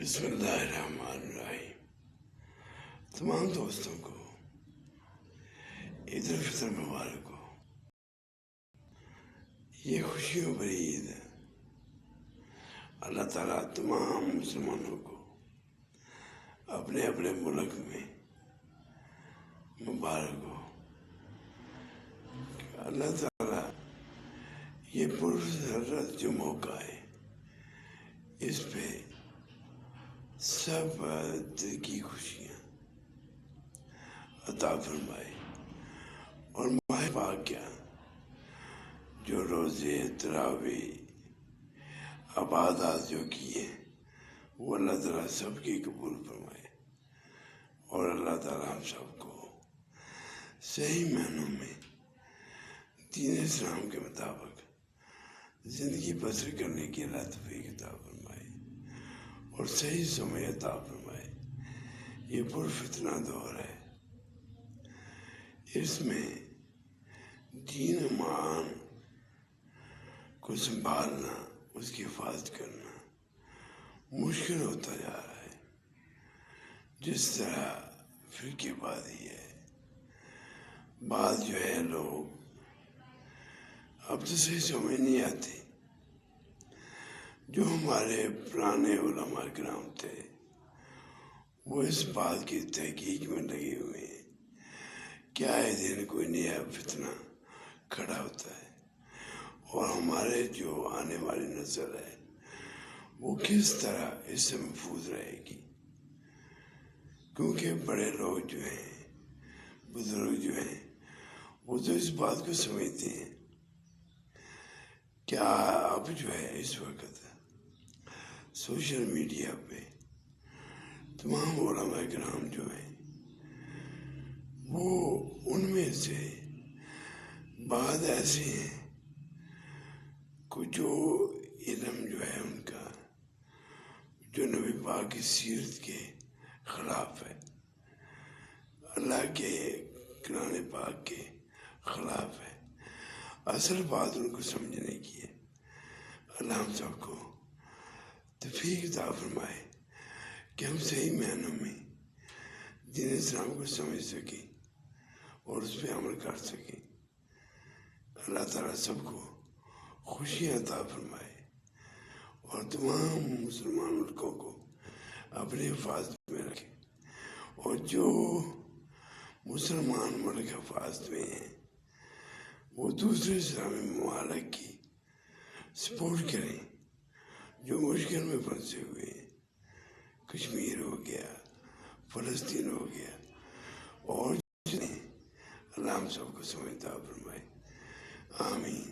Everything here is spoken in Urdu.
بسم اللہ الرحمن الرحیم۔ تمام دوستوں کو عید الفطر مبارک ہو۔ یہ خوشیوں بھری عید ہے۔ اللہ تعالیٰ تمام مسلمانوں کو اپنے اپنے ملک میں مبارک ہو۔ اللہ تعالیٰ یہ پرسرت جو موقع ہے اس پہ سب دل کی خوشیاں عطا فرمائے، اور ماہ پاک کیا جو روزے تراویح عبادات جو کیے وہ اللہ تعالیٰ سب کی قبول فرمائے، اور اللہ تعالیٰ ہم سب کو صحیح معنوں میں دین اسلام کے مطابق زندگی بسر کرنے کی اللہ توفیق عطا فرمائے اور صحیح سمے عطا فرمائے۔ یہ پرفتنہ دور ہے، اس میں دین ایمان کو سنبھالنا، اس کی حفاظت کرنا مشکل ہوتا جا رہا ہے۔ جس طرح فرقے بازی ہے، بعض جو ہے لوگ اب تو صحیح سمجھ نہیں آتی۔ جو ہمارے پرانے علماء کرام تھے وہ اس بات کی تحقیق میں لگے ہوئے ہیں کہ آئے دن کوئی نیا فتنہ کھڑا ہوتا ہے، اور ہمارے جو آنے والی نسل ہے وہ کس طرح اس سے محفوظ رہے گی، کیونکہ بڑے لوگ جو ہیں، بزرگ جو ہیں، وہ تو اس بات کو سمجھتے ہیں کہ اب جو ہے اس وقت سوشل میڈیا پہ تمام علماء کرام جو ہیں وہ ان میں سے بعض ایسے ہیں کہ جو علم جو ہے ان کا جو نبی پاک کی سیرت کے خلاف ہے، اللہ کے قرآن پاک کے خلاف ہے۔ اصل بات ان کو سمجھنے کی ہے۔ اللہ ہم سب کو توفیق عطا فرمائے کہ ہم صحیح معنوں میں دین اسلام کو سمجھ سکیں اور اس پہ عمل کر سکیں۔ اللہ تعالیٰ سب کو خوشیاں عطا فرمائے اور تمام مسلمان ملکوں کو اپنی حفاظت میں رکھے، اور جو مسلمان ملک حفاظت میں ہیں وہ دوسرے اسلامی ممالک کی سپورٹ کریں جو مشکل میں پھنسے ہوئے ہیں۔ کشمیر ہو گیا، فلسطین ہو گیا، اور اللہ ہم سب کو سمجھتا فرمائے۔ آمین۔